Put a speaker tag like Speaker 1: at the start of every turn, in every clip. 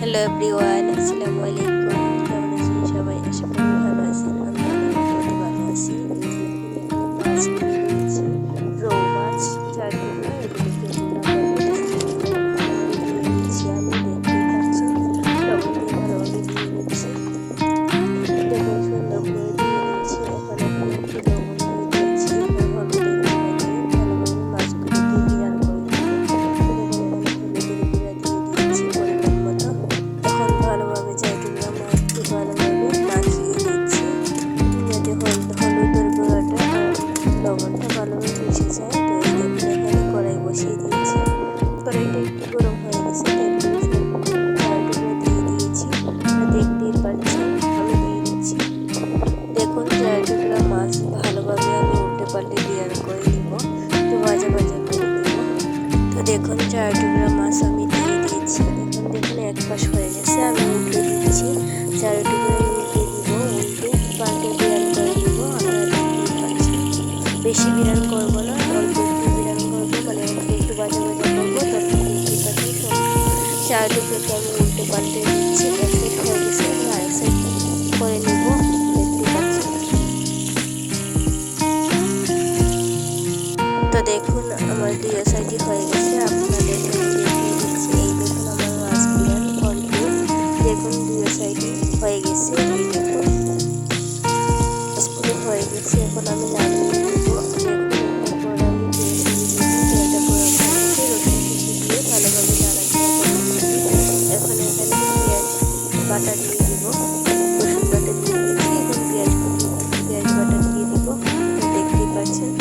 Speaker 1: Hello everyone, আসসালামু আলাইকুম। কেমন আছেন সবাই? আশা করি ভালো আছেন। আমি আল্লাহর রহমতে ভালো আছি। মাছ নিয়ে নিয়েছি, রৌ মাছ 4 টুকরা। এগুলোকে দিয়ে দিচ্ছি আমি, দেখতেই পাচ্ছেন। লবণ দিয়ে ভালোভাবে দিয়ে দিচ্ছি। দেখুন সুন্দর করে দিয়ে দিচ্ছি। এখন আমি একটু লবণ দিয়ে দিচ্ছি, এবার হলুদের গুঁড়া দিয়ে ভালোভাবে মাছগুলোকে বিরান করে দেবো। হলুদের গুঁড়া দিয়ে দিচ্ছি পরিমাণ মতো। এখন ভালোভাবে 4 টুকরা মাছকে ভালোভাবে মাখিয়ে নিচ্ছি, যাতে হলুদের গুঁড়াটা আর লবণটা ভালোভাবে মিশে যায়। তো এই দেখুন এখানে কড়াই বসিয়ে দিয়েছি। কড়াইটা একটু গরম হয়ে গেছে, তারপরে 4 টুকরা দিয়ে দিয়েছি। দেখতেই পাচ্ছেন আমি দিয়ে দিচ্ছি। দেখুন 4 টুকরা মাছ ভালোভাবে আমি উল্টে পাল্টে বিরান করে নিব, একটু ভাজা ভাজা করে নিব। তো দেখুন 4 টুকরা মাছ আমি দিয়ে দিয়েছি। দেখুন এক পাশ হয়ে গেছে, আমি উল্টে দিচ্ছি। 4 টুকরাই উল্টে দিব, উল্টে পাল্টে বিরান করে দিব। আপনারা দেখতেই পাচ্ছেন, বেশি বিরান করবো না, অল্প একটু বিরান করবো, মানে একটু ভাজা ভাজা করবো। তখন দেখতেই পাচ্ছেন 4 টুকরাকে আমি উল্টে পাল্টে দিচ্ছি। এক সাইড হয়ে গেছে, আরেক সাইড করে নিব। দেখতেই পাচ্ছেন। তো দেখুন আমার 2 সাইডই হয়ে গেছে, আপনাদের দেখিয়ে দিচ্ছি। এই দেখুন আমার মাছ বিরান কমপ্লিট। দেখুন 2 সাইডই হয়ে গেছে। এই দেখুন মাছগুলো হয়ে গেছে। এখন আমি নামিয়ে নেব। দেখুন একটা কড়াইয়ে তেল দিয়ে দিচ্ছি, তেলটা গরম হয়ে গেছে। রসুন কুচি দিয়ে ভালোভাবে নাড়াচাড়া করে নিচ্ছি। এখন এখানে পেঁয়াজ বাটা দিয়ে দিব, রসুন বাটা দিয়ে দিয়েছি। এখন পেঁয়াজ বাটা দিয়ে দিব। দেখতেই পাচ্ছেন।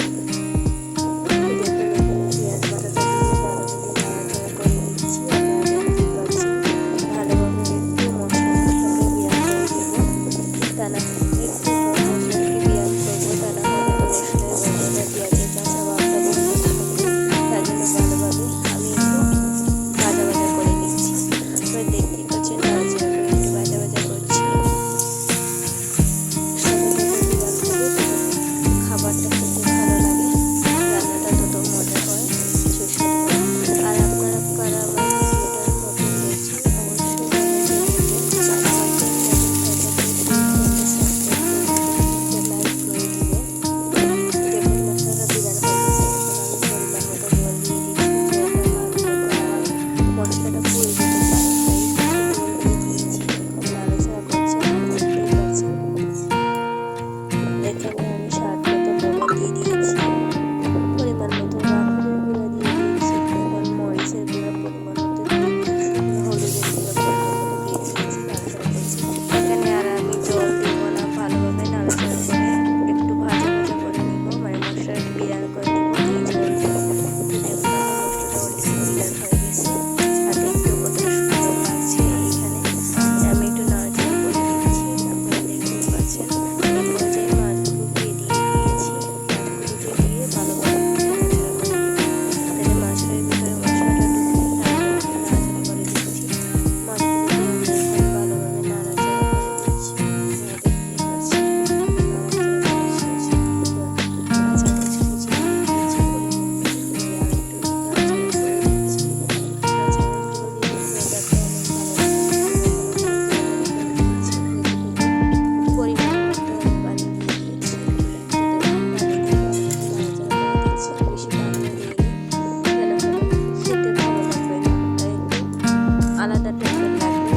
Speaker 1: আলাদা টাইপের লাগবে,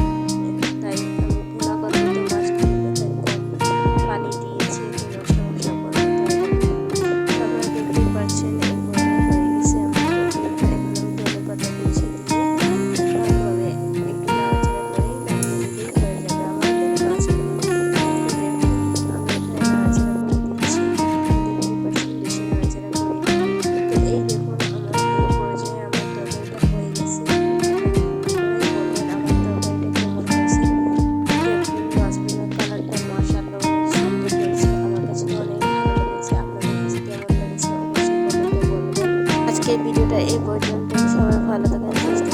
Speaker 1: তাই আমি ভুনা করবো তো মাছগুলোকে কম পানি দিয়েছি, একটু রসা রসা করে। আপনারা দেখতেই পাচ্ছেন এরপরে হয়ে গেছে আমার তরকারিটা। এখন আমি ধনেপাতা কুচি দিয়ে ভালোভাবে একটু নাড়াচাড়া করে নামিয়ে দিলেই হয়ে যাবে আমার মাছগুলো। আমি এখানে নাড়াচাড়া করে দিচ্ছি, দেখতেই পাচ্ছেন বেশি নাড়াচাড়া করে। তো এই দেখুন আমার এই পর্যায়ে আমার তরকারিটা হয়ে গেছে। আজকের ভিডিওটা এই পর্যন্ত। সবাই ভালো থাকেন, সুস্থ